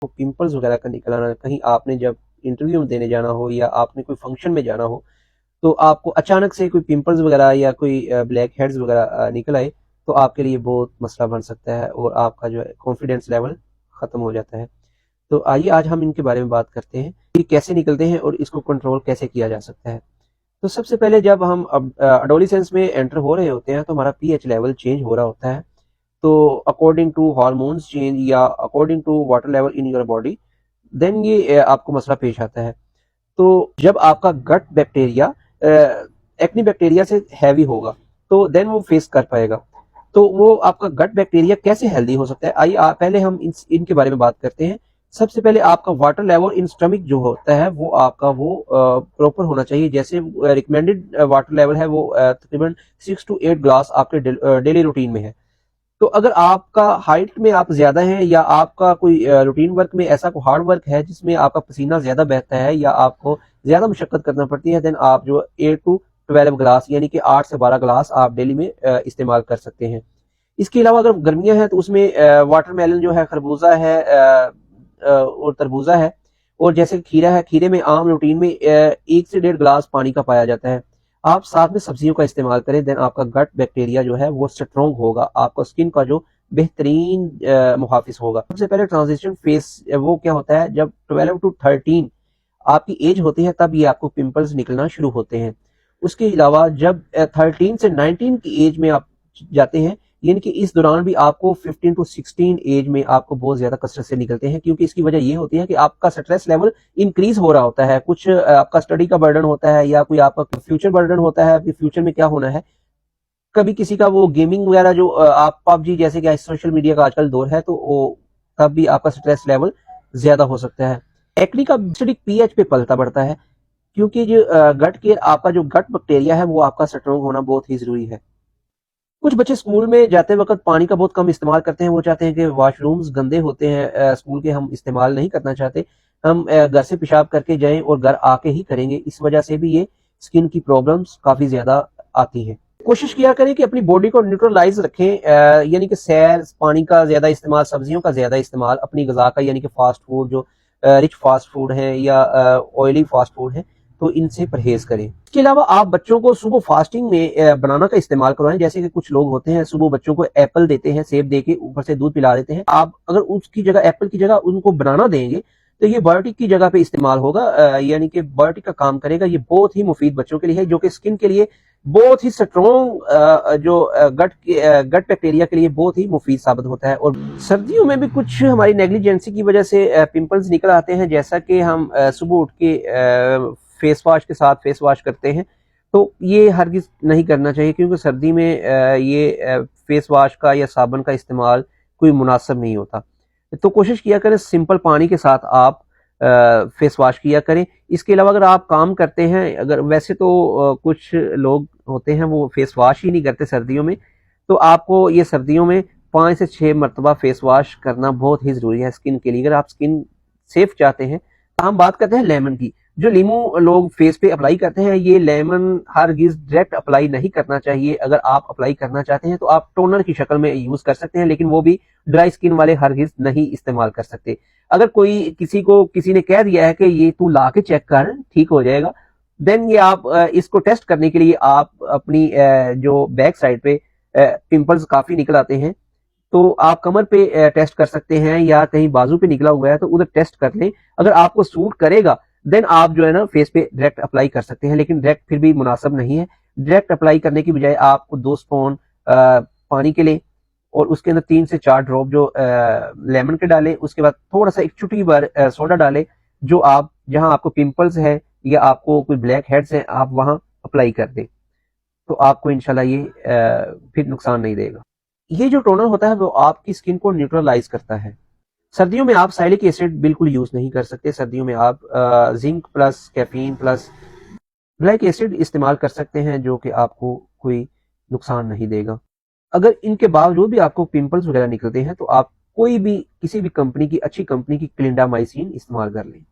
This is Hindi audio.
को पिंपल्स वगैरह का निकल आना, कहीं आपने जब इंटरव्यू देने जाना हो या आपने कोई फंक्शन में जाना हो तो आपको अचानक से कोई पिंपल्स वगैरह या कोई ब्लैक हेड्स वगैरह निकल आए, तो आपके लिए बहुत मसला बन सकता है और आपका जो है कॉन्फिडेंस लेवल खत्म हो जाता है। तो आइए आज हम इनके बारे में बात करते हैं कि कैसे निकलते हैं और इसको कंट्रोल कैसे किया जा सकता है। तो सबसे पहले जब हम अडोलिसेंस में एंटर हो रहे होते हैं तो हमारा पीएच लेवल चेंज हो रहा होता है। तो अकॉर्डिंग टू हार्मोन्स चेंज या according to water level in your body, then ये आपको मसला पेश आता है। तो जब आपका गट बैक्टीरिया एक्नी बैक्टीरिया से हैवी होगा तो देन वो फेस कर पाएगा। तो वो आपका गट बैक्टीरिया कैसे हेल्दी हो सकता है, आइए पहले हम इनके बारे में बात करते हैं। सबसे पहले आपका वाटर लेवल इन स्टमक जो होता है वो आपका वो प्रॉपर होना चाहिए। जैसे रिकमेंडेड वाटर लेवल है वो तकरीबन 6 to 8 ग्लास आपके डेली रूटीन में है। तो अगर आपका हाइट में आप ज्यादा हैं या आपका कोई रूटीन वर्क में ऐसा कोई हार्ड वर्क है जिसमें आपका पसीना ज्यादा बहता है या आपको ज्यादा मुशक्कत करना पड़ती है, देन आप जो 8 to 12 ग्लास यानी कि 8 से 12 ग्लास आप डेली में इस्तेमाल कर सकते हैं। इसके अलावा अगर गर्मियां हैं तो उसमें वाटरमेलन जो है, खरबूजा है और तरबूजा है, और जैसे खीरा है, खीरे में आम रूटीन में 1 से 1.5 ग्लास पानी का पाया जाता है। आप साथ में सब्जियों का इस्तेमाल करें, देन आपका गट बैक्टीरिया जो है वो स्ट्रॉन्ग होगा, आपका स्किन का जो बेहतरीन मुहाफिज होगा। सबसे पहले ट्रांजिशन फेस वो क्या होता है, जब 12 to 13 आपकी एज होती है तब ये आपको पिंपल्स निकलना शुरू होते हैं। उसके अलावा जब 13 से 19 की एज में आप जाते हैं, यानी कि इस दौरान भी आपको 15 to 16 एज में आपको बहुत ज्यादा कसरत से निकलते हैं, क्योंकि इसकी वजह ये होती है कि आपका स्ट्रेस लेवल इंक्रीज हो रहा होता है। कुछ आपका स्टडी का बर्डन होता है या कोई आपका फ्यूचर बर्डन होता है कि फ्यूचर में क्या होना है। कभी किसी का वो गेमिंग वगैरह जो आप पबजी जैसे कि सोशल मीडिया का आजकल दौर है, तो वो तब भी आपका स्ट्रेस लेवल ज्यादा हो सकता है। एक्नी का एसिडिक पीएच पे पलता बढ़ता है, क्योंकि जो गट केयर आपका जो गट बैक्टीरिया है वो आपका स्ट्रॉन्ग होना बहुत ही जरूरी है। कुछ बच्चे स्कूल में जाते वक्त पानी का बहुत कम इस्तेमाल करते हैं। वो चाहते हैं कि वॉशरूम्स गंदे होते हैं स्कूल के, हम इस्तेमाल नहीं करना चाहते, हम घर से पेशाब करके जाएं और घर आके ही करेंगे। इस वजह से भी ये स्किन की प्रॉब्लम्स काफी ज्यादा आती हैं। कोशिश किया करें कि अपनी बॉडी को न्यूट्रलाइज रखें, यानी कि सैर, पानी का ज्यादा इस्तेमाल, सब्जियों का ज्यादा इस्तेमाल, अपनी गजा का यानी कि फास्ट फूड जो रिच फास्ट फूड है या ऑयली फास्ट फूड है, तो इनसे परहेज करें। इसके अलावा आप बच्चों को सुबह फास्टिंग में बनाना का इस्तेमाल करवाएं। जैसे कि कुछ लोग होते हैं सुबह बच्चों को एप्पल देते हैं, सेब देके ऊपर से दूध पिला देते हैं। आप अगर उसकी जगह, एप्पल की जगह उनको बनाना देंगे तो ये बायोटिक की जगह पे इस्तेमाल होगा, यानी कि बायोटिक का काम करेगा। ये बहुत ही मुफीद बच्चों के लिए है, जो कि स्किन के लिए बहुत ही स्ट्रॉन्ग जो गट बैक्टीरिया के लिए बहुत ही मुफीद साबित होता है। और सर्दियों में भी कुछ हमारी नेग्लिजेंसी की वजह से पिंपल्स निकल आते हैं। जैसा कि हम सुबह उठ के फेस वॉश के साथ फेस वॉश करते हैं, तो ये हरगिज नहीं करना चाहिए, क्योंकि सर्दी में ये फेस वॉश का या साबुन का इस्तेमाल कोई मुनासिब नहीं होता। तो कोशिश किया करें सिंपल पानी के साथ आप फेस वॉश किया करें। इसके अलावा अगर आप काम करते हैं, अगर वैसे तो कुछ लोग होते हैं वो फेस वॉश ही नहीं करते सर्दियों में, तो आपको ये सर्दियों में 5 से 6 मरतबा फेस वॉश करना बहुत ही जरूरी है स्किन के लिए, अगर आप स्किन सेफ चाहते हैं। हम बात करते हैं लेमन की। जो लीमू लोग फेस पे अप्लाई करते हैं, ये लेमन हरगिज डायरेक्ट अप्लाई नहीं करना चाहिए। अगर आप अप्लाई करना चाहते हैं तो आप टोनर की शक्ल में यूज कर सकते हैं, लेकिन वो भी ड्राई स्किन वाले हरगिज नहीं इस्तेमाल कर सकते। अगर कोई किसी ने कह दिया है कि ये तू ला के चेक कर, ठीक हो जाएगा, देन ये आप इसको टेस्ट करने के लिए आप अपनी जो बैक साइड पे पिंपल्स काफी निकल आते हैं, तो आप कमर पे टेस्ट कर सकते हैं या कहीं बाजू पे निकला हुआ है तो उधर टेस्ट कर लें। अगर आपको सूट करेगा देन आप जो है ना फेस पे डायरेक्ट अप्लाई कर सकते हैं, लेकिन डायरेक्ट फिर भी मुनासिब नहीं है। डायरेक्ट अप्लाई करने की बजाय आपको 2 स्पून पानी के लें और उसके अंदर 3 से 4 ड्रॉप जो लेमन के डालें। उसके बाद थोड़ा सा एक चुटकी भर सोडा डालें, जो आप जहां आपको पिंपल्स है या आपको कोई ब्लैक हेड्स हैं आप वहां अप्लाई कर दें, तो आपको इंशाल्लाह ये फिर नुकसान नहीं देगा। ये जो टोनर होता है वो आपकी स्किन को न्यूट्रलाइज करता है। सर्दियों में आप साइलिक एसिड बिल्कुल यूज नहीं कर सकते। सर्दियों में आप zinc plus caffeine plus black acid इस्तेमाल कर सकते हैं, जो कि आपको कोई नुकसान नहीं देगा। अगर इनके बावजूद भी आपको पिंपल्स वगैरह निकलते हैं तो आप कोई भी किसी भी कंपनी की, अच्छी कंपनी की क्लिंडामाइसिन इस्तेमाल कर लें।